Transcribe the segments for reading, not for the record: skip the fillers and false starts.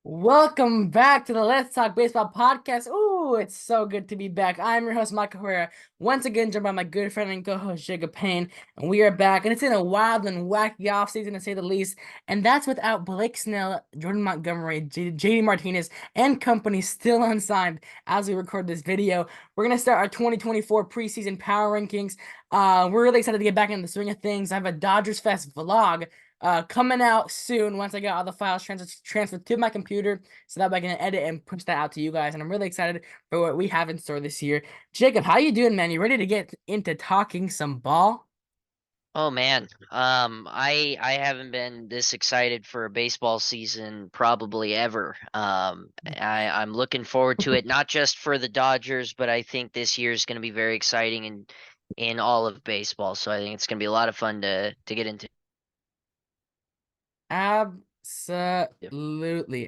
Welcome back to the Let's Talk Baseball podcast. Ooh, it's so good to be back. I'm your host, Michael Herrera, once again joined by my good friend and co-host, Jacob Payne, and we are back. And it's in a wild and wacky offseason, to say the least, and that's without Blake Snell, Jordan Montgomery, JD Martinez, and company still unsigned as we record this video. We're going to start our 2024 preseason power rankings. We're really excited to get back in the swing of things. I have a Dodgers Fest vlog coming out soon once I get all the files transferred to my computer so that way I can edit and push that out to you guys. And I'm really excited for what we have in store this year. Jacob, how you doing, man? You ready to get into talking some ball? Oh man, I haven't been this excited for a baseball season probably ever. I'm looking forward to it, not just for the Dodgers, but I think this year is going to be very exciting in all of baseball. So I think it's going to be a lot of fun to get into. Yep. Absolutely,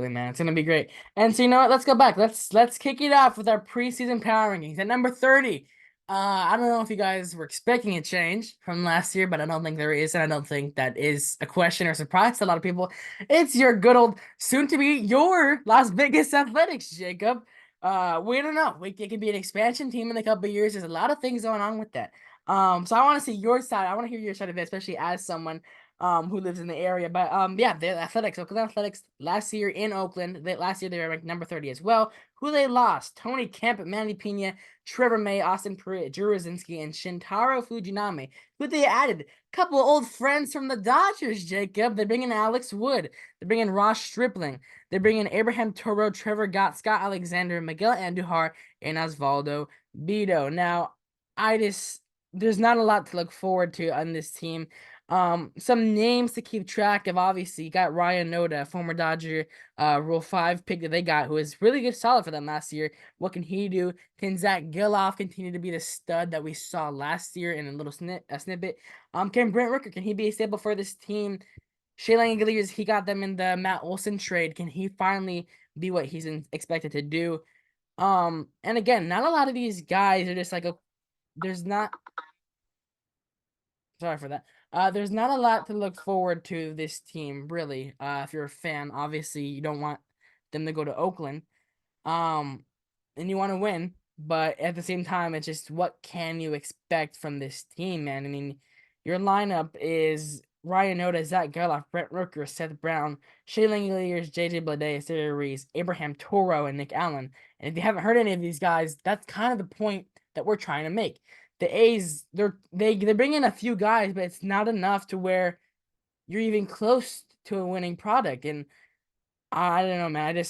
man. It's gonna be great. And so you know what? Let's go back. Let's kick it off with our preseason power rankings. At number 30. I don't know if you guys were expecting a change from last year, but I don't think there is, and I don't think that is a question or surprise to a lot of people. It's your good old soon to be your Las Vegas Athletics, Jacob. We don't know. It could be an expansion team in a couple of years. There's a lot of things going on with that. So I want to see your side. I want to hear your side of it, especially as someone who lives in the area. But yeah, the Athletics, Oakland Athletics last year in Oakland. Last year they were ranked number 30 as well. Who they lost? Tony Kemp, Manny Pena, Trevor May, Austin Pruitt, Drew Rosinski, and Shintaro Fujinami. Who they added? Couple of old friends from the Dodgers, Jacob. They're bringing Alex Wood. They're bringing Ross Stripling. They're bringing Abraham Toro, Trevor Gott, Scott Alexander, Miguel Andujar, and Osvaldo Bido. Now, I just there's not a lot to look forward to on this team. Some names to keep track of. Obviously, you got Ryan Noda, former Dodger, Rule 5 pick that they got, who is really good, solid for them last year. What can he do? Can Zach Giloff continue to be the stud that we saw last year in a little snippet? Can Brent Rooker, can he be a staple for this team? Shea Langeliers, he got them in the Matt Olson trade. Can he finally be what expected to do? And again, not a lot of these guys are just like there's not sorry for that. There's not a lot to look forward to this team, really. If you're a fan, obviously you don't want them to go to Oakland. Um, and you want to win, but at the same time, it's just what can you expect from this team, man? I mean, your lineup is Ryan Noda, Zach Geloff, Brett Rooker, Seth Brown, Shea Langeliers, JJ Bleday, Sarah Reese, Abraham Toro, and Nick Allen. And if you haven't heard any of these guys, that's kind of the point that we're trying to make. The A's, they bring in a few guys, but it's not enough to where you're even close to a winning product. And I don't know, man.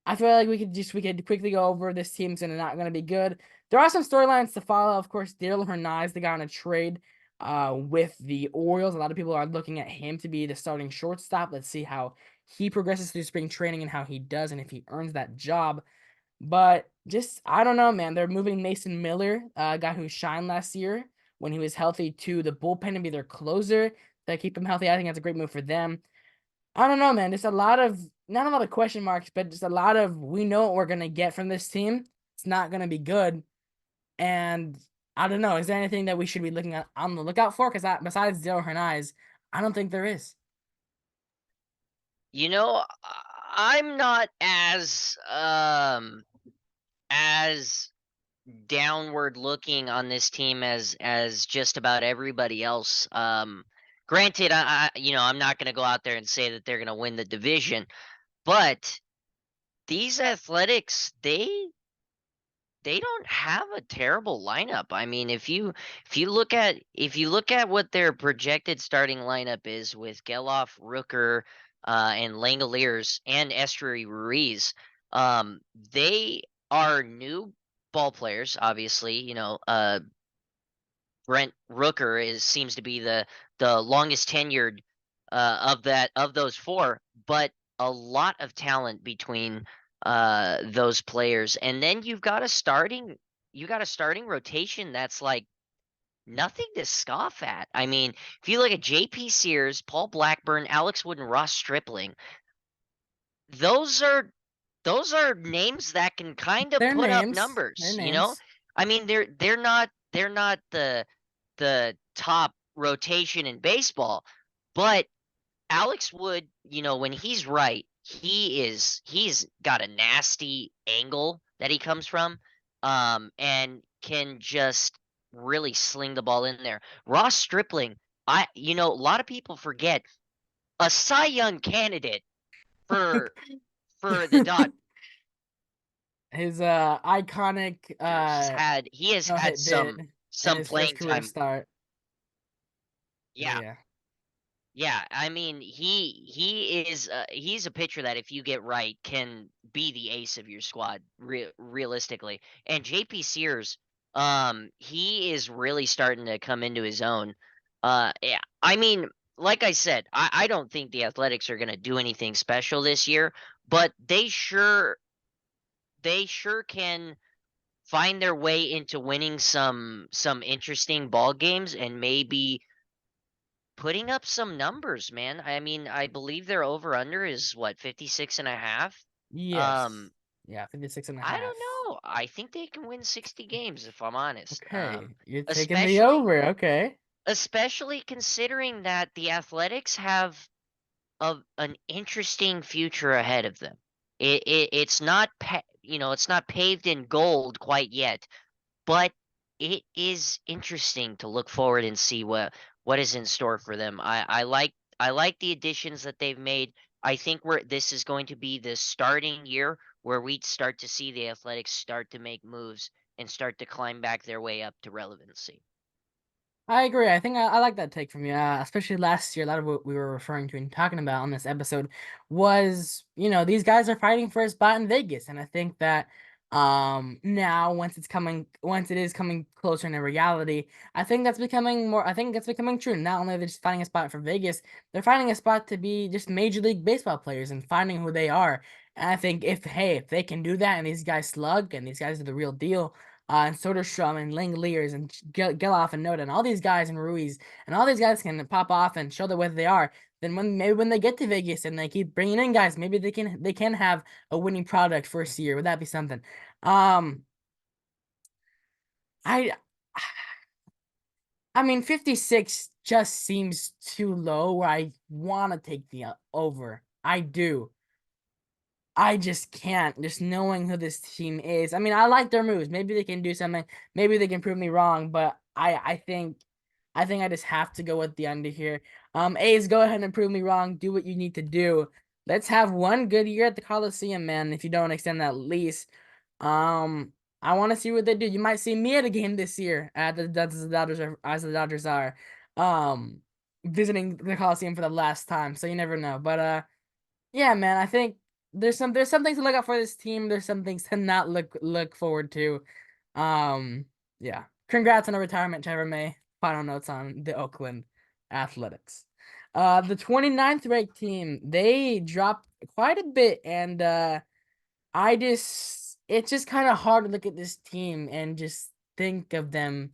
I feel like we could quickly go over this team's not gonna be good. There are some storylines to follow. Of course, Daryl Hernandez, the guy on a trade with the Orioles. A lot of people are looking at him to be the starting shortstop. Let's see how he progresses through spring training and how he does and if he earns that job. But just I don't know, man. They're moving Mason Miller, a guy who shined last year when he was healthy, to the bullpen and be their closer to keep him healthy. I think that's a great move for them. I don't know, man. Just a lot of not a lot of question marks, but just a lot of we know what we're gonna get from this team. It's not gonna be good, and I don't know. Is there anything that we should be looking at on the lookout for? Because besides Dale Hernandez, I don't think there is. You know, I'm not as downward looking on this team as just about everybody else. Granted, I'm not going to go out there and say that they're going to win the division, but these Athletics, they don't have a terrible lineup. I mean, if you look at what their projected starting lineup is with Geloff, Rooker, and Langoliers and Esteury Ruiz, they are new ball players. Obviously, Brent Rooker seems to be the longest tenured of those four, but a lot of talent between those players. And then you got a starting rotation that's like nothing to scoff at. I mean, if you look at JP Sears, Paul Blackburn, Alex Wood, and Ross Stripling, those are those are names that can kind of Their put up names, their numbers. names. I mean, they're not the top rotation in baseball, but Alex Wood, when he's right, he's got a nasty angle that he comes from, and can just really sling the ball in there. Ross Stripling, a lot of people forget, a Cy Young candidate for the Dodgers. His iconic He has no had hit bid in some his first playing career time. start. But Yeah, yeah. yeah. I mean, he's a pitcher that if you get right can be the ace of your squad realistically. And JP Sears, he is really starting to come into his own. Yeah, I mean, like I said, I don't think the Athletics are going to do anything special this year, but they sure can find their way into winning some interesting ball games and maybe putting up some numbers, man. I mean, I believe their over under is what, 56 and a half. Yes. Um Yeah, 56 and a I half. don't know. I think they can win 60 games if I'm honest. Okay. You're taking the Especially over. Okay. especially considering that the Athletics have an interesting future ahead of them. It's not it's not paved in gold quite yet, but it is interesting to look forward and see what is in store for them. I like the additions that they've made. I think this is going to be the starting year where we start to see the Athletics start to make moves and start to climb back their way up to relevancy. I agree. I think I like that take from you. Especially last year, a lot of what we were referring to and talking about on this episode was, these guys are fighting for a spot in Vegas, and I think that now once it is coming closer into reality, I think that's becoming more. I think that's becoming true. Not only are they just finding a spot for Vegas, they're finding a spot to be just Major League Baseball players and finding who they are. And I think if they can do that, and these guys slug, and these guys are the real deal, and Soderstrom and Langeliers and Geloff and Noda and all these guys and Ruiz and all these guys can pop off and show that whether they are. Then when they get to Vegas and they keep bringing in guys, maybe they can have a winning product first year. Would that be something? Um, I I mean 56 just seems too low. Where I want to take the over. I do. I just can't. Just knowing who this team is. I mean, I like their moves. Maybe they can do something. Maybe they can prove me wrong. But I think I just have to go with the under here. A's, go ahead and prove me wrong. Do what you need to do. Let's have one good year at the Coliseum, man. If you don't extend that lease, I want to see what they do. You might see me at a game this year at the Dodgers are, visiting the Coliseum for the last time. So you never know. But yeah, man, I think there's some things to look out for this team. There's some things to not look forward to. Um, yeah. Congrats on a retirement, Trevor May. Final notes on the Oakland Athletics. The 29th ranked team, they dropped quite a bit, and it's just kind of hard to look at this team and just think of them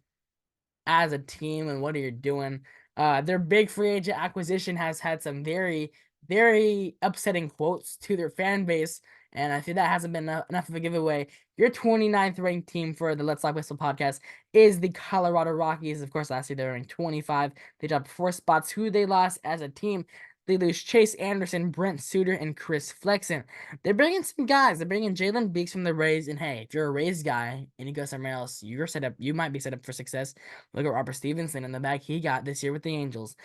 as a team and what are you doing. Their big free agent acquisition has had some very, very upsetting quotes to their fan base, and I feel that hasn't been enough of a giveaway. Your 29th ranked team for the Let's Talk Whistle podcast is the Colorado Rockies. Of course, last year they were ranked 25. They dropped 4 spots. Who they lost as a team? They lose Chase Anderson, Brent Suter, and Chris Flexen. They're bringing some guys. They're bringing Jalen Beeks from the Rays, and hey, if you're a Rays guy and you go somewhere else, you're set up. You might be set up for success. Look at Robert Stevenson in the back he got this year with the Angels.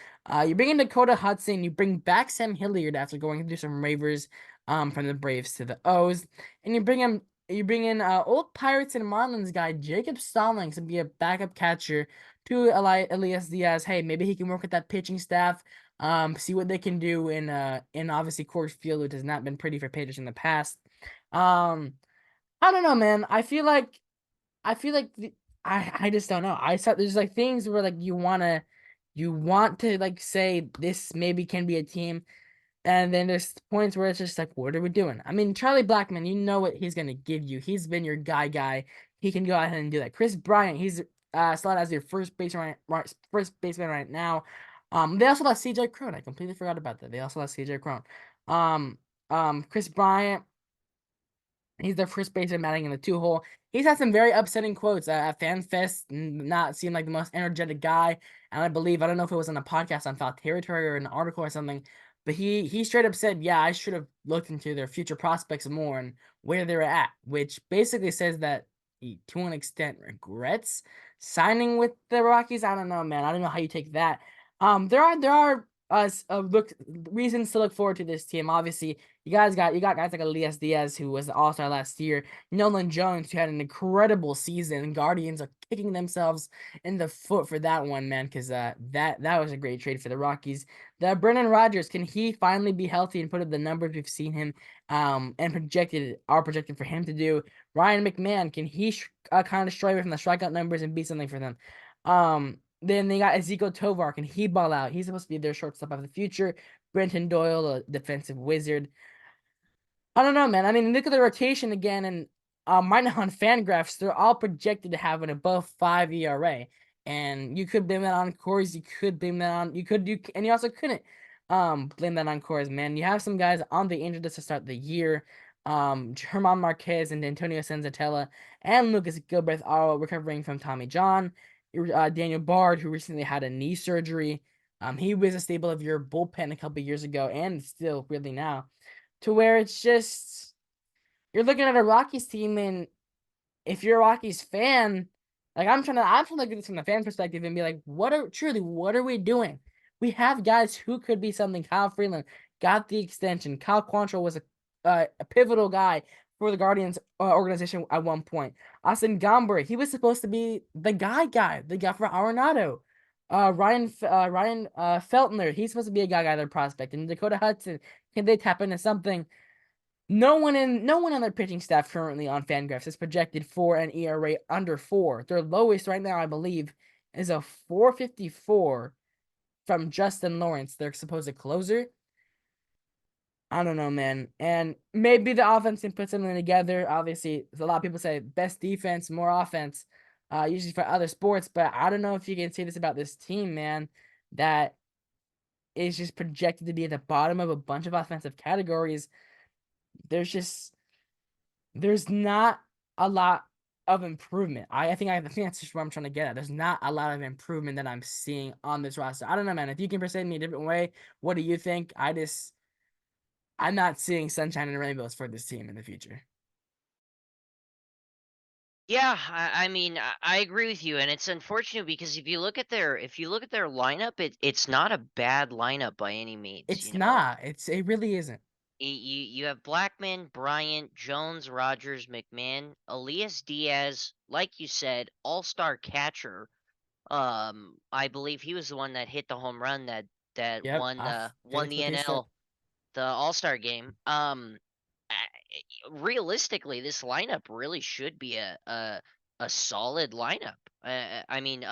You bring in Dakota Hudson. You bring back Sam Hilliard after going through some waivers from the Braves to the O's. And you bring in old Pirates and Marlins guy Jacob Stallings to be a backup catcher to Elias Diaz. Hey, maybe he can work with that pitching staff. See what they can do in obviously Coors Field, which has not been pretty for pitchers in the past. Um, I don't know, man. I feel like I just don't know. I saw there's like things where like you want to like say this maybe can be a team, and then there's points where it's just like, what are we doing? I mean, Charlie Blackman, you know what he's gonna give you. He's been your guy. He can go ahead and do that. Chris Bryant, he's slotted as your first baseman right now. They also lost CJ Cron. I completely forgot about that. They also lost CJ Cron. Um, Chris Bryant. He's their first baseman batting in the 2 hole. He's had some very upsetting quotes at FanFest, not seem like the most energetic guy. And I don't know if it was on a podcast on Foul Territory or an article or something, But he straight up said, "Yeah, I should have looked into their future prospects more and where they're at," which basically says that he, to an extent, regrets signing with the Rockies. I don't know, man. I don't know how you take that. There are look reasons to look forward to this team. Obviously, you got guys like Elias Diaz, who was the All Star last year. Nolan Jones, who had an incredible season. Guardians are kicking themselves in the foot for that one, man, because that was a great trade for the Rockies. The Brendan Rodgers, can he finally be healthy and put up the numbers we've seen him and projected for him to do? Ryan McMahon, can he kind of stray away from the strikeout numbers and be something for them? Then they got Ezekiel Tovar. Can he ball out? He's supposed to be their shortstop of the future. Brenton Doyle, a defensive wizard. I don't know, man. I mean, look at the rotation again, and right now on Fangraphs, they're all projected to have an above 5 ERA. And you could blame that on Coors. You could blame that on and you also couldn't blame that on Coors, man. You have some guys on the injured list to start the year. German Marquez and Antonio Senzatella and Lucas Gilbert all recovering from Tommy John. Daniel Bard, who recently had a knee surgery. He was a staple of your bullpen a couple years ago and still really now, to where it's just you're looking at a Rockies team, and if you're a Rockies fan, like I'm trying to look at this from the fan perspective and be like, what are we doing? We have guys who could be something. Kyle Freeland got the extension. Kyle Quantrill was a pivotal guy for the Guardians organization at one point. Austin Gomber, he was supposed to be the guy for Arenado. Ryan Feltner, he's supposed to be a guy their prospect. And Dakota Hudson, can they tap into something? No one on their pitching staff currently on Fangraphs is projected for an ERA under 4. Their lowest right now, I believe, is a 4.54 from Justin Lawrence, their supposed closer. I don't know, man. And maybe the offense can put something together. Obviously, a lot of people say best defense, more offense, usually for other sports. But I don't know if you can say this about this team, man, that is just projected to be at the bottom of a bunch of offensive categories. There's not a lot of improvement. I think that's just what I'm trying to get at. There's not a lot of improvement that I'm seeing on this roster. I don't know, man. If you can perceive me a different way, what do you think? I'm not seeing sunshine and rainbows for this team in the future. Yeah, I mean, I agree with you, and it's unfortunate because if you look at their lineup, it's not a bad lineup by any means. It's not. It really isn't. You have Blackman, Bryant, Jones, Rogers, McMahon, Elias Diaz, like you said, all-star catcher. I believe he was the one that hit the home run that Yep, won I the think won that's the what they said. NL, the All-Star game. Realistically, this lineup really should be a solid lineup. I mean,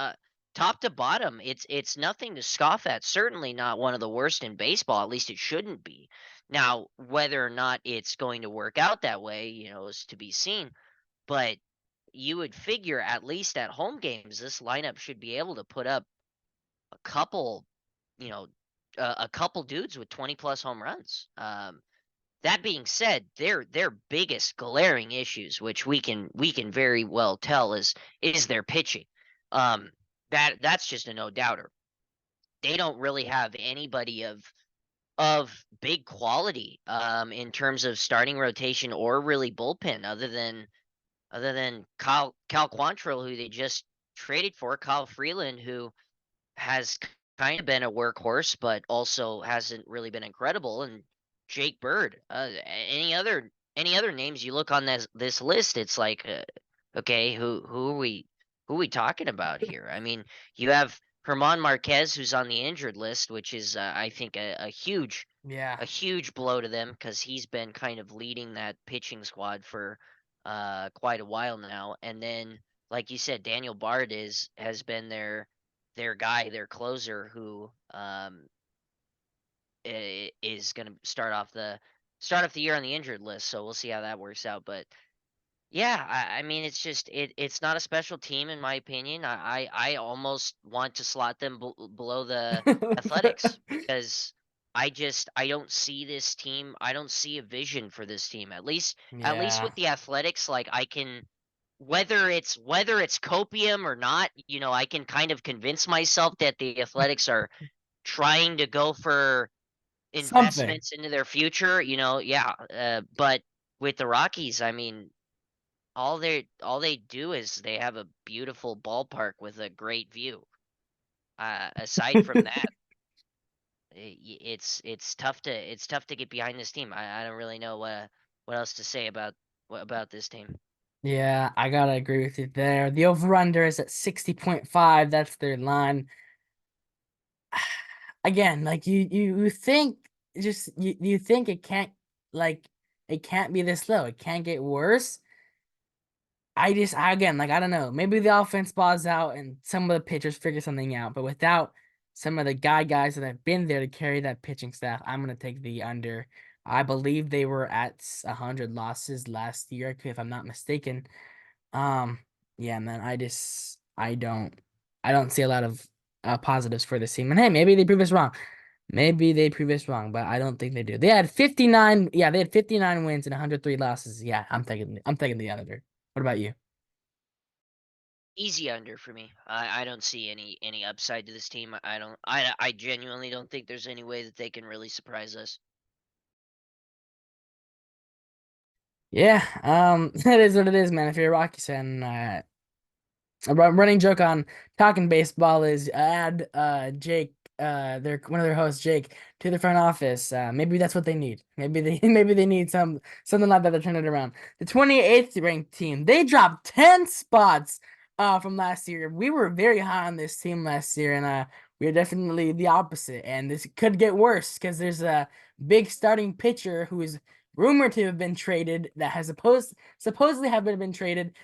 top to bottom, it's nothing to scoff at. Certainly not one of the worst in baseball. At least it shouldn't be. Now, whether or not it's going to work out that way, is to be seen. But you would figure at least at home games, this lineup should be able to put up a couple, you know, a couple dudes with 20 plus home runs. That being said, their biggest glaring issues, which we can very well tell, is their pitching. Um, that's just a no doubter. They don't really have anybody of big quality in terms of starting rotation or really bullpen other than Cal Quantrill, who they just traded for, Kyle Freeland, who has kind of been a workhorse, but also hasn't really been incredible, and Jake Bird. Any other names you look on this list, it's like, okay, who are we talking about here? I mean, you have Herman Marquez, who's on the injured list, which is I think a huge Yeah. a huge blow to them because he's been kind of leading that pitching squad for quite a while now. And then, like you said, Daniel Bard has been their guy, their closer, who is going to start off the year on the injured list. So we'll see how that works out. But yeah, I mean, it's just it's not a special team in my opinion. I almost want to slot them below the Athletics because I don't see this team. I don't see a vision for this team. At least Yeah. with the Athletics, like I can, whether it's copium or not, I can kind of convince myself that the Athletics are trying to go for Something. investments into their future, yeah. But with the Rockies, I mean, all they do is they have a beautiful ballpark with a great view. Aside from that, it's tough to get behind this team. I don't really know what else to say about this team. Yeah, I gotta agree with you there. The over-under is at 60.5. That's their line. Again, like you think just you think like it can't be this low. It can't get worse. Again, like I don't know. Maybe the offense balls out and some of the pitchers figure something out, but without some of the guys that have been there to carry that pitching staff, I'm gonna take the under. I believe they were at 100 losses last year, if I'm not mistaken. Um, yeah, man, I don't see a lot of positives for this team. And hey, maybe they prove us wrong. Maybe they prove us wrong, but I don't think they do. They had 59, yeah, they had 59 wins and 103 losses. Yeah, I'm taking the under. What about you? Easy under for me. I don't see any upside to this team. I genuinely don't think there's any way that they can really surprise us. Yeah, that is what it is, man. If you're a Rockies fan, a running joke on talking baseball is add Jake, their one of their hosts, Jake, to the front office. Maybe that's what they need. Maybe they maybe they need something like that to turn it around. The 28th ranked team, they dropped 10 spots from last year. We were very high on this team last year, and we are definitely the opposite. And this could get worse because there's a big starting pitcher who is rumored to have been traded that has supposedly have been traded,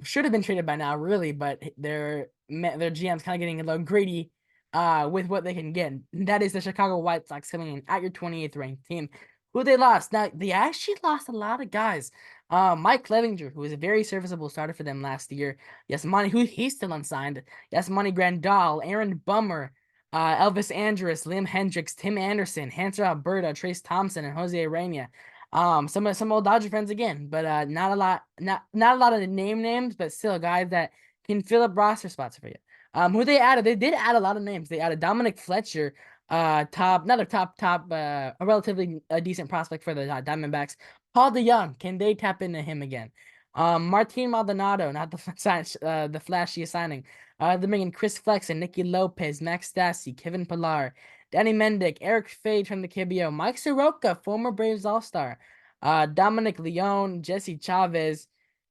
should have been traded by now, really, but their GM's kind of getting a little greedy with what they can get. That is the Chicago White Sox coming in at your 28th ranked team. Who they lost. Now, they actually lost a lot of guys. Mike Clevinger, who was a very serviceable starter for them last year. Yasmani, who he's still unsigned. Yasmani Grandal, Aaron Bummer, Elvis Andrus, Liam Hendricks, Tim Anderson, Hanser Alberta, Trace Thompson, and Jose Arena. Some old Dodger friends again, but not a lot, not a lot of the names, but still guys that can fill up roster spots for you. Who they added? They did add a lot of names. They added Dominic Fletcher, another top, a relatively decent prospect for the Diamondbacks. Paul DeYoung, can they tap into him again? Martin Maldonado, not the flashiest signing. The Dominican Chris Flexen, Nicky Lopez, Max Stassi, Kevin Pillar, Danny Mendick, Eric Fade from the KBO, Mike Soroka, former Braves All-Star, Dominic Leone, Jesse Chavez,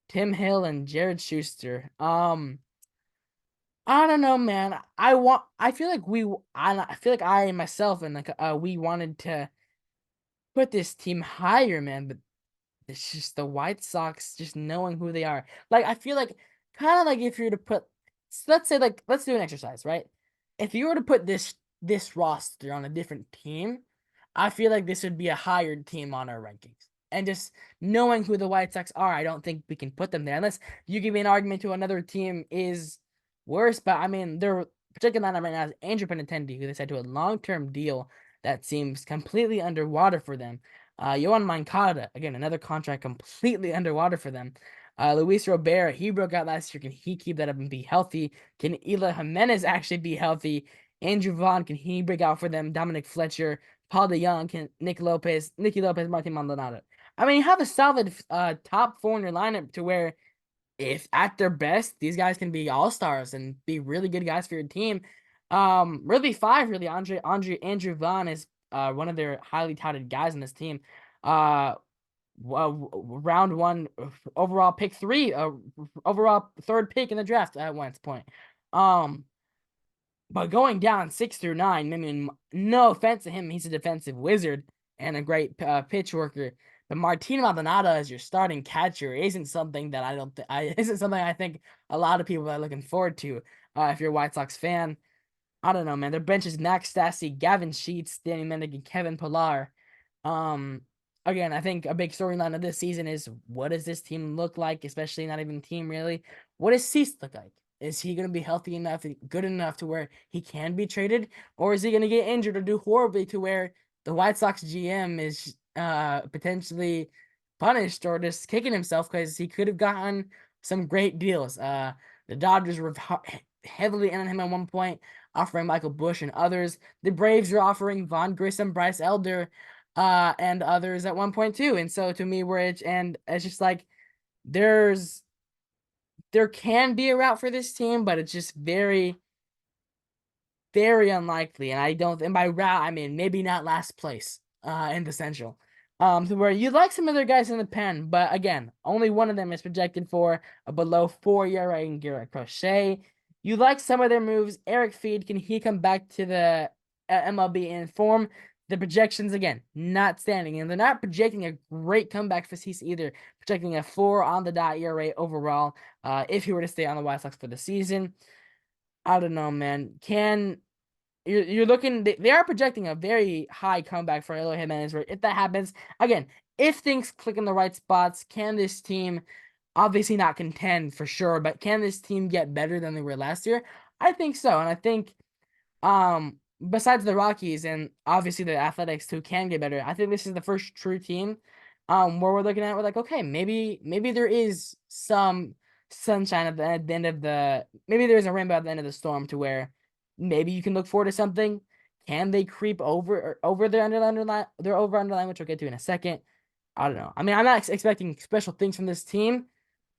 Tim Hill, and Jared Schuster. I don't know, man. I feel like I myself and we wanted to put this team higher, man, but it's just the White Sox just knowing who they are. Like I feel like kind of like if you were to put, let's say, like, let's do an exercise, right? If you were to put this roster on a different team, I feel like this would be a higher team on our rankings. And just knowing who the White Sox are, I don't think we can put them there unless you give me an argument to another team is worse. But I mean, their particular lineup right now is Andrew Benintendi, who they signed to a long-term deal that seems completely underwater for them. Yohan Moncada, again, another contract completely underwater for them. Luis Robert, he broke out last year. Can he keep that up and be healthy? Can Ela Jimenez actually be healthy? Andrew Vaughn, can he break out for them? Dominic Fletcher, Paul DeYoung, can Nicky Lopez, Martin Maldonado. I mean, you have a solid top four in your lineup to where if at their best, these guys can be all stars and be really good guys for your team. Really five, really. Andrew Vaughn is one of their highly touted guys in this team. Uh, round one overall pick three, overall third pick in the draft at one point. Um, but going down 6 through 9, I mean, no offense to him, he's a defensive wizard and a great pitch worker. But Martin Maldonado as your starting catcher isn't something that isn't something I think a lot of people are looking forward to. If you're a White Sox fan, I don't know, man. Their bench is Max Stassi, Gavin Sheets, Danny Mendick, and Kevin Pillar. Um, Again, I think a big storyline of this season is what does this team look like, especially not even team really. What does Cease look like? Is he going to be healthy enough, good enough to where he can be traded, or is he going to get injured or do horribly to where the White Sox GM is potentially punished or just kicking himself because he could have gotten some great deals. The Dodgers were heavily in on him at one point. offering Michael Bush and others. The Braves are offering Von Grissom, Bryce Elder, and others at one point too. And so to me, it's just like there's there can be a route for this team, but it's just very, very unlikely. And I don't, and by route, I mean maybe not last place in the Central. To where you'd like some other guys in the pen, but again, only one of them is projected for a below 4 ERA in Garrett Crochet. You like some of their moves. Eric Feed, can he come back to the MLB in form? The projections, again, not standing. And they're not projecting a great comeback for Cease either, projecting a 4 on the dot ERA overall if he were to stay on the White Sox for the season. I don't know, man. You're looking? They are projecting a very high comeback for Eloy Jimenez. Where if that happens again, if things click in the right spots, can this team obviously not contend for sure, but can this team get better than they were last year? I think so, and I think besides the Rockies and obviously the Athletics who can get better, I think this is the first true team where we're looking at we're like, okay, maybe there is some sunshine at the end of the maybe there's a rainbow at the end of the storm to where maybe you can look forward to something. Can they creep over their underline their over underline, which we'll get to in a second? I don't know. I mean, I'm not expecting special things from this team.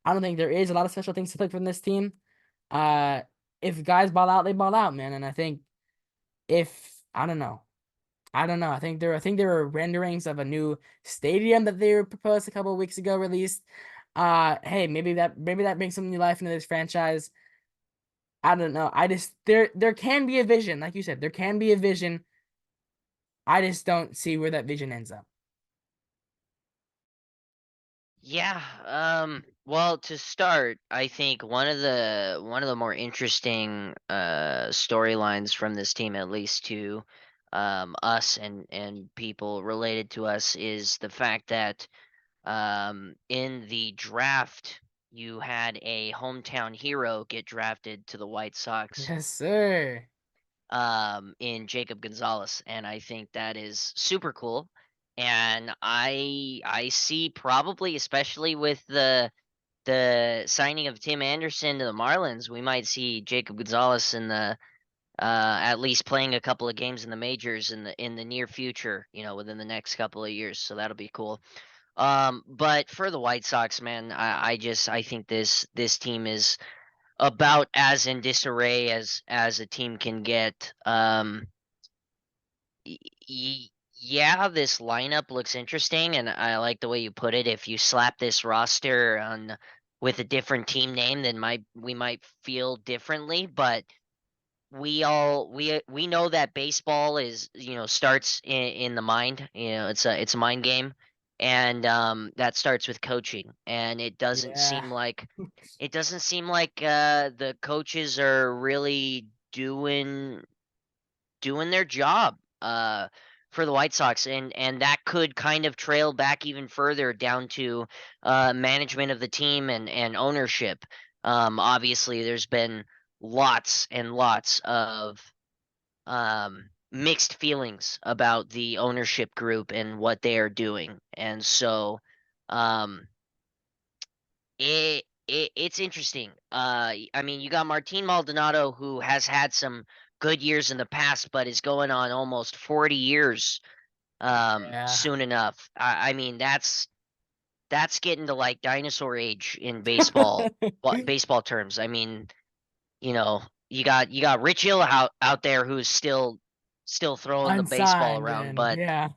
I don't think there is a lot of special things to look from this team. Uh, if guys ball out, they ball out, man. And I think if I don't know. I think there were renderings of a new stadium that they were proposed a couple of weeks ago released. Hey, maybe that brings some new life into this franchise. I don't know. I just there can be a vision, like you said, there can be a vision. I just don't see where that vision ends up. Yeah, well, to start, I think one of the more interesting storylines from this team, at least to us and people related to us, is the fact that in the draft you had a hometown hero get drafted to the White Sox Yes, sir. in Jacob Gonzalez, and I think that is super cool. And I see probably, especially with the signing of Tim Anderson to the Marlins, we might see Jacob Gonzalez in the at least playing a couple of games in the majors in the near future, within the next couple of years. So that'll be cool. But for the White Sox, man, I think this team is about as in disarray as a team can get. Y- y- yeah, this lineup looks interesting, and I like the way you put it. If you slap this roster on with a different team name, then we might feel differently. But we know that baseball is starts in the mind. It's a mind game, and that starts with coaching. And Yeah. it doesn't seem like the coaches are really doing their job for the White Sox, and that could kind of trail back even further down to management of the team and ownership. Obviously, there's been lots and lots of mixed feelings about the ownership group and what they are doing, and so um, it's interesting. I mean, you got Martin Maldonado, who has had some good years in the past, but is going on almost 40 years Yeah. soon enough. I mean, that's getting to like dinosaur age in baseball terms. I mean, you know, you got Rich Hill out there who's still throwing the baseball Unsigned around, and but yeah.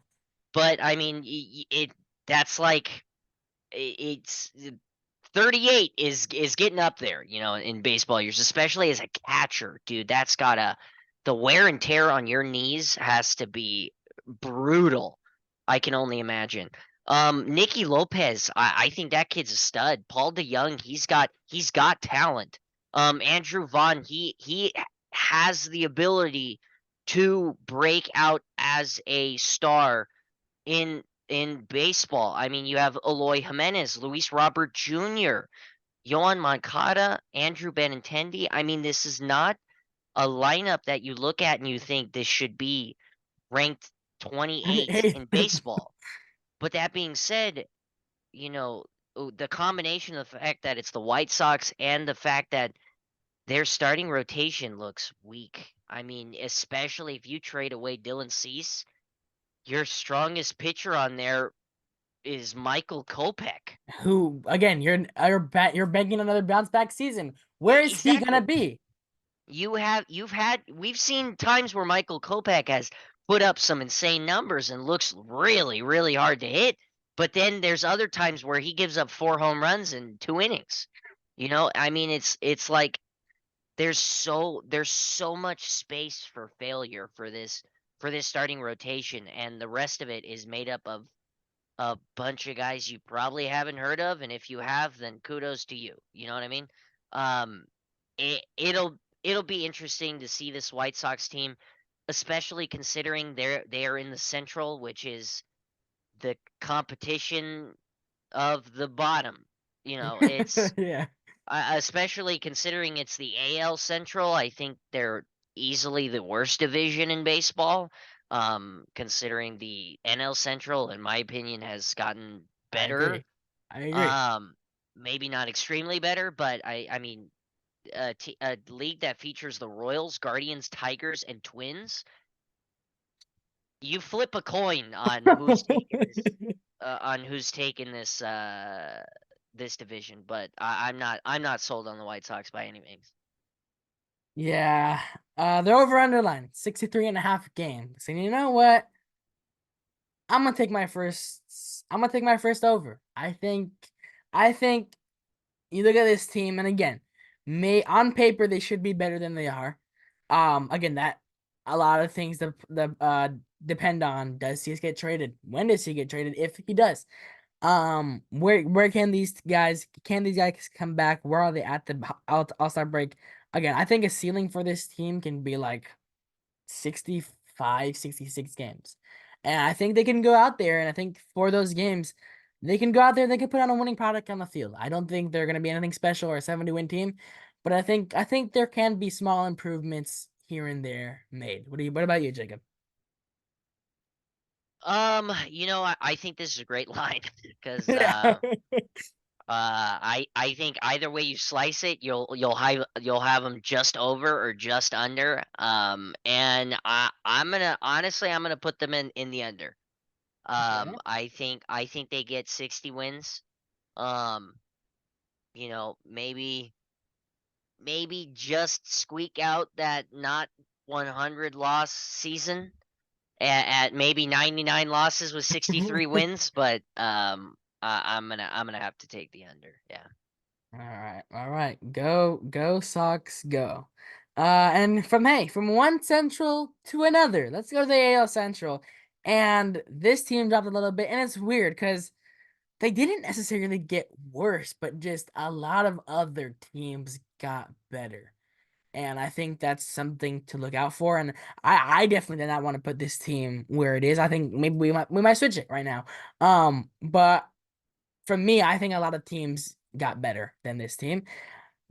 I mean, it that's like it's 38 is getting up there, in baseball years, especially as a catcher, dude. The wear and tear on your knees has to be brutal. I can only imagine. Nicky Lopez, I think that kid's a stud. Paul DeYoung, he's got talent. Andrew Vaughn, he has the ability to break out as a star in baseball. I mean, you have Eloy Jimenez, Luis Robert Jr., Yohan Moncada, Andrew Benintendi. I mean, this is not a lineup that you look at and you think this should be ranked 28th Hey. in baseball. But that being said, the combination of the fact that it's the White Sox and the fact that their starting rotation looks weak. I mean, especially if you trade away Dylan Cease, your strongest pitcher on there is Michael Kopech. Who again? You're banking another bounce back season. Where is he gonna Exactly. be? We've seen times where Michael Kopech has put up some insane numbers and looks really, really hard to hit. But then there's other times where he gives up 4 home runs in 2 innings. I mean, it's like there's so much space for failure for this starting rotation, and the rest of it is made up of a bunch of guys you probably haven't heard of, and if you have, then kudos to you. You know what I mean? Um, it'll be interesting to see this White Sox team, especially considering they are in the Central, which is the competition of the bottom. It's Yeah. especially considering it's the AL Central. I think they're easily the worst division in baseball. Considering the NL Central, in my opinion, has gotten I better. agree. I agree. Um, Maybe not extremely better, but I mean, a league that features the Royals, Guardians, Tigers, and Twins. You flip a coin on who's taking this division, but I'm not sold on the White Sox by any means. Yeah. They're over underline 63.5 games. And you know what? I'm gonna take my first over. I think you look at this team, and again, may on paper they should be better than they are. Again, that a lot of things depend on, does he get traded? When does he get traded? If he does. Where can these guys come back? Where are they at the All-Star break? Again, I think a ceiling for this team can be like 65, 66 games. And I think they can go out there, and I think for those games, they can go out there and they can put on a winning product on the field. I don't think they're gonna be anything special or a 70-win team, but I think there can be small improvements here and there made. What about you, Jacob? I think this is a great line because Yeah. I think either way you slice it, you'll have them just over or just under. And I'm gonna put them in the under. Okay. I think they get 60 wins. Um, maybe just squeak out that not 100 loss season at maybe 99 losses with 63 wins, but I'm gonna have to take the under. Yeah. All right. Go Sox, go. And from one Central to another, let's go to the AL Central. And this team dropped a little bit, and it's weird because they didn't necessarily get worse, but just a lot of other teams got better. And I think that's something to look out for. And I definitely did not want to put this team where it is. I think maybe we might switch it right now. But for me, I think a lot of teams got better than this team.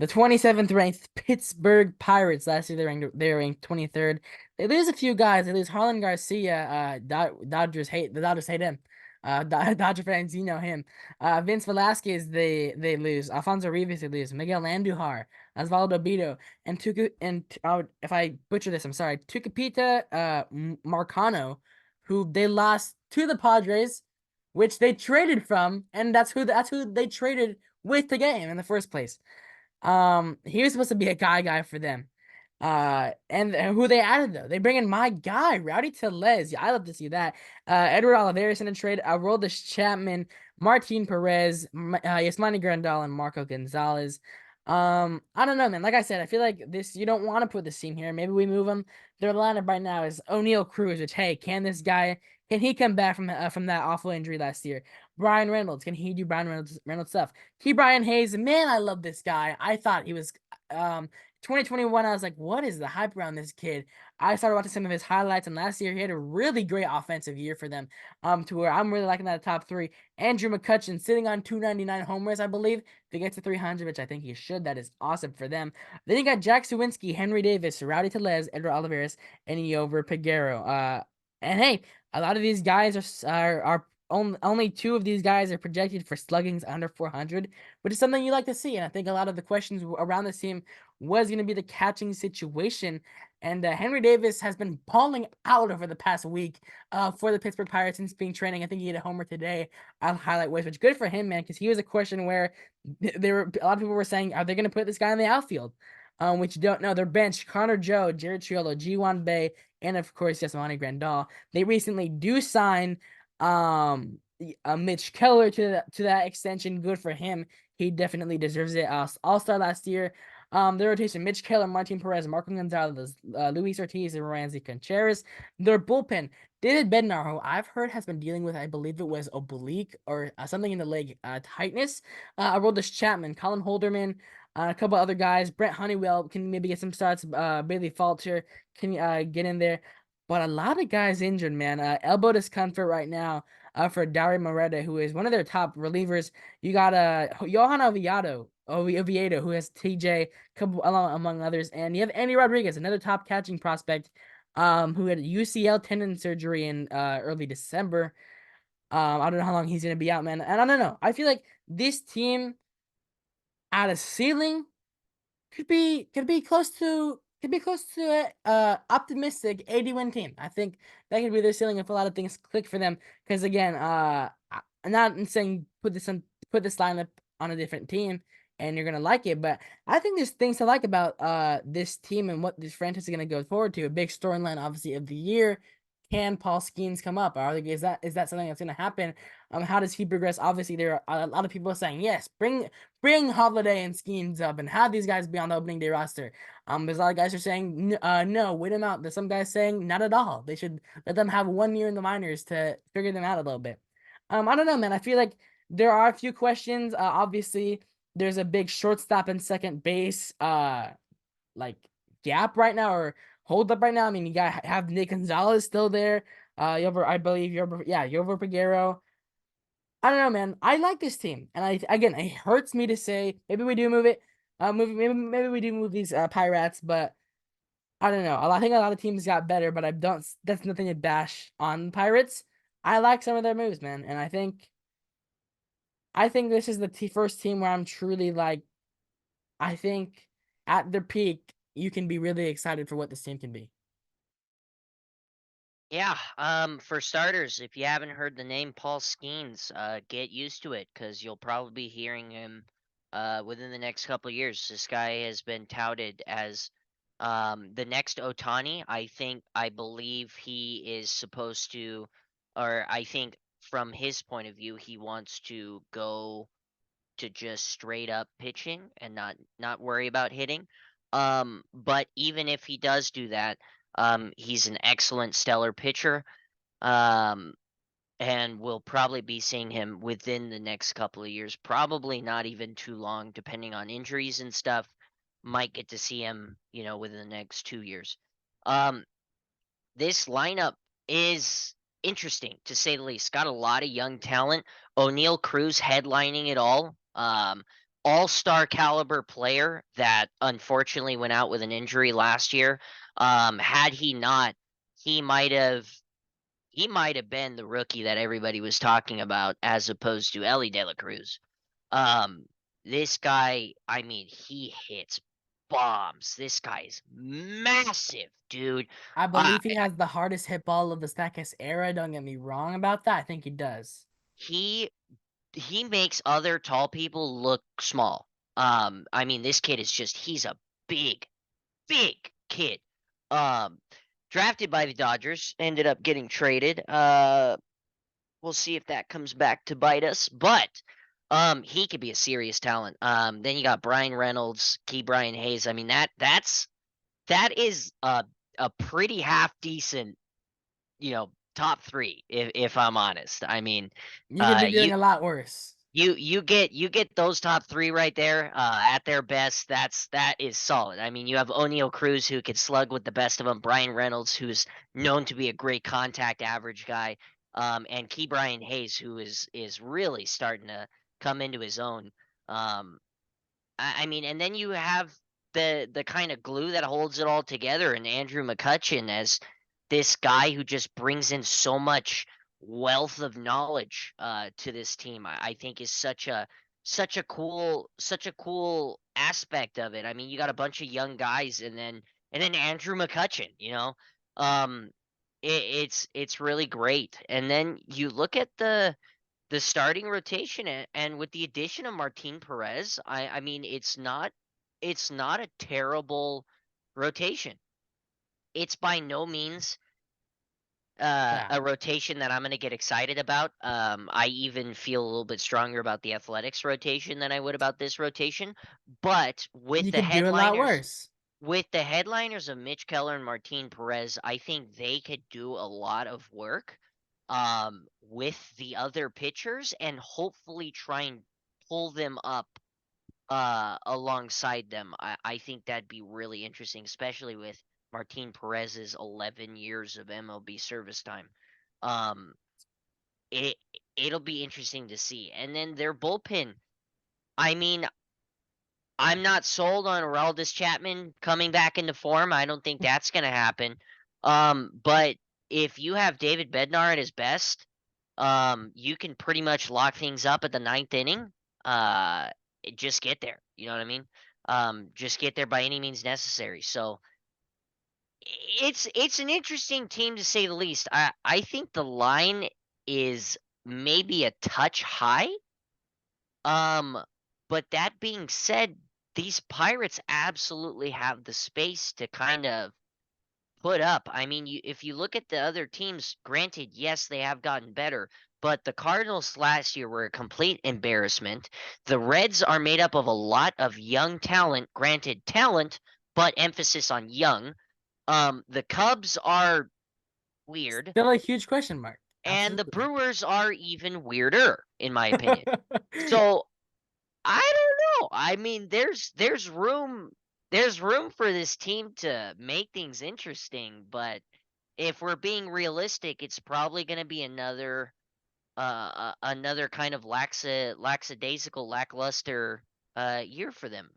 The 27th ranked Pittsburgh Pirates last year they ranked 23rd. They lose a few guys. They lose Harlan Garcia. The Dodgers hate him. Dodger fans, you know him. Vince Velasquez they lose. Alfonso Rivas they lose. Miguel Andujar, Osvaldo Bido, and if I butcher this, I'm sorry. Tucupita Marcano, who they lost to the Padres, which they traded from, and that's who they traded with the game in the first place. He was supposed to be a guy for them. And who they added though? They bring in my guy, Rowdy Tellez. Yeah, I love to see that. Edward Olivares in a trade. Aroldis Chapman, Martin Perez, Yasmani Grandal, and Marco Gonzalez. I don't know, man. Like I said, I feel like this you don't want to put this team here. Maybe we move him. Their lineup right now is O'Neal Cruz, which hey, can he come back from that awful injury last year? Brian Reynolds, can he do Brian Reynolds stuff? Brian Hayes, man, I love this guy. I thought he was 2021. I was like, what is the hype around this kid? I started watching some of his highlights, and last year he had a really great offensive year for them. To where I'm really liking that top three. Andrew McCutcheon sitting on 299 homers, I believe. If he gets to 300, which I think he should, that is awesome for them. Then you got Jack Sawinski, Henry Davis, Rowdy Tellez, Edward Olivares, and Yover Peguero. And hey, a lot of these guys are only two of these guys are projected for sluggings under 400, which is something you like to see. And I think a lot of the questions around this team was going to be the catching situation. And Henry Davis has been balling out over the past week for the Pittsburgh Pirates in spring training. I think he hit a homer today on highlight ways, which good for him, man, because he was a question where there were a lot of people were saying, are they going to put this guy in the outfield? Which you don't know. Their bench, Connor Joe, Jared Triolo, G1 Bay, and of course, Yasmani Grandal. They recently do sign Mitch Keller to that extension. Good for him. He definitely deserves it. All-star last year. Their rotation: Mitch Keller, Martin Perez, Marco Gonzalez, Luis Ortiz, and Roansy Contreras. Their bullpen: David Bednar, who I've heard has been dealing with, I believe it was oblique or something in the leg tightness. Aroldis Chapman, Colin Holderman, a couple other guys. Brent Honeywell can maybe get some starts. Bailey Falter can get in there. But a lot of guys injured, man. Elbow discomfort right now for Dari Moreta, who is one of their top relievers. You got Johan Oviedo, who has TJ, couple among others, and you have Andy Rodriguez, another top catching prospect, who had UCL tendon surgery in early December. I don't know how long he's gonna be out, man. And I don't know. I feel like this team at a ceiling could be close to optimistic 80-win team. I think that could be their ceiling if a lot of things click for them. Because again, I'm not saying put this lineup on a different team and you're gonna like it, but I think there's things to like about this team and what this franchise is gonna go forward to. A big storyline, obviously, of the year. Can Paul Skeens come up? Is that something that's gonna happen? How does he progress? Obviously, there are a lot of people saying yes, bring Holiday and Skeens up and have these guys be on the opening day roster. There's a lot of guys who are saying no, wait them out. There's some guys saying not at all. They should let them have 1 year in the minors to figure them out a little bit. I don't know, man. I feel like there are a few questions. Obviously, there's a big shortstop and second base like gap right now or hold up right now. I mean, you got have Nick Gonzalez still there. I believe Yover Peguero. I don't know, man. I like this team, and again, it hurts me to say maybe we do move it. Maybe we do move these Pirates, but I don't know. I think a lot of teams got better, but I don't. That's nothing to bash on Pirates. I like some of their moves, man, and I think this is the first team where I'm truly like, I think at their peak, you can be really excited for what this team can be. Yeah, for starters, if you haven't heard the name Paul Skeens, get used to it because you'll probably be hearing him within the next couple of years. This guy has been touted as the next Otani. I believe he is supposed to, or I think from his point of view, he wants to go to just straight up pitching and not worry about hitting. But even if he does do that, he's an excellent stellar pitcher. Um, and we'll probably be seeing him within the next couple of years. Probably not even too long, depending on injuries and stuff. Might get to see him, within the next 2 years. Um, this lineup is interesting to say the least. Got a lot of young talent. O'Neal Cruz headlining it all. All-star caliber player that unfortunately went out with an injury last year. Had he not, he might have been the rookie that everybody was talking about as opposed to Ellie De La Cruz. Um, this guy, I mean, he hits bombs. This guy is massive, dude. I Uh, believe he has the hardest hit ball of the Statcast era. Don't get me wrong about that. I think he does. he he makes other tall people look small. I mean, this kid is he's a big, big kid. Um, Drafted by the Dodgers, ended up getting traded. We'll see if that comes back to bite us, but he could be a serious talent. Then you got Brian Reynolds, Key Brian Hayes. I mean that is a pretty half decent, top three if I'm honest. I mean, You could be you doing a lot worse. you get those top three right there at their best. That is solid. I mean, you have O'Neal Cruz who could slug with the best of them. Brian Reynolds, who's known to be a great contact average guy, and Key Brian Hayes, who is really starting to come into his own. I mean, and then you have the kind of glue that holds it all together, and Andrew McCutcheon as this guy who just brings in so much wealth of knowledge to this team. I think is such a cool aspect of it. I mean, you got a bunch of young guys, and then and then Andrew McCutcheon, you know? Um, it's really great. And then you look at the starting rotation and with the addition of Martin Perez, I mean it's not a terrible rotation. It's by no means Yeah, a rotation that I'm gonna get excited about. I even feel a little bit stronger about the Athletics rotation than I would about this rotation. But you could do a lot worse. with the headliners of Mitch Keller and Martin Perez, I think they could do a lot of work with the other pitchers and hopefully try and pull them up alongside them. I think that'd be really interesting, especially with Martin Perez's 11 years of MLB service time. Um it it'll be interesting to see. And then their bullpen, I mean, I'm not sold on Aroldis Chapman coming back into form. I don't think that's going to happen. But if you have David Bednar at his best, you can pretty much lock things up at the ninth inning. Just get there. You know what I mean? Just get there by any means necessary. So it's an interesting team to say the least. I think the line is maybe a touch high. Um, but that being said, these Pirates absolutely have the space to kind of put up. I mean, if you look at the other teams, granted, yes, they have gotten better, but the Cardinals last year were a complete embarrassment. The Reds are made up of a lot of young talent, granted talent, but emphasis on young. The Cubs are weird, Still a huge question mark. and the Absolutely. Brewers are even weirder, in my opinion. So I don't know. I mean, there's room for this team to make things interesting, but if we're being realistic, it's probably going to be another kind of lackadaisical, lackluster year for them.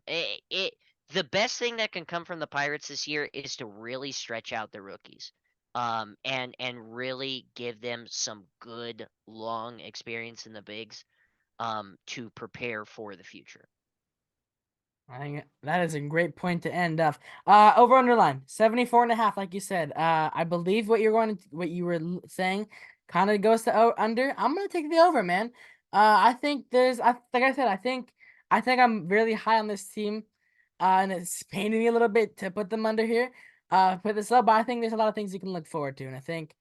The best thing that can come from the Pirates this year is to really stretch out the rookies. And really give them some good long experience in the bigs to prepare for the future. I think that is a great point to end off. Over underline 74.5, like you said. I believe what you were saying kind of goes to under. I'm gonna take the over, man. I think like I said, I think I'm really high on this team. And it's paining me a little bit to put them under here. Put this up, but I think there's a lot of things you can look forward to, and I think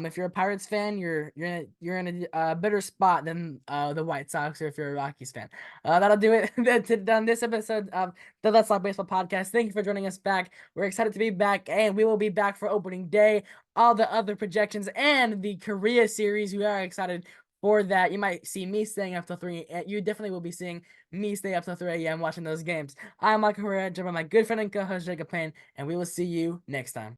if you're a Pirates fan, you're in a better spot than the White Sox, or if you're a Rockies fan. That'll do it on this episode of the Let's Talk Baseball podcast. Thank you for joining us back. We're excited to be back, and we will be back for opening day, all the other projections, and the Korea series. We are excited for that. You might see me staying up till 3. You definitely will be seeing me stay up till 3 a.m. watching those games. I'm Michael Herrera, joined by my good friend and co-host Jacob Payne, and we will see you next time.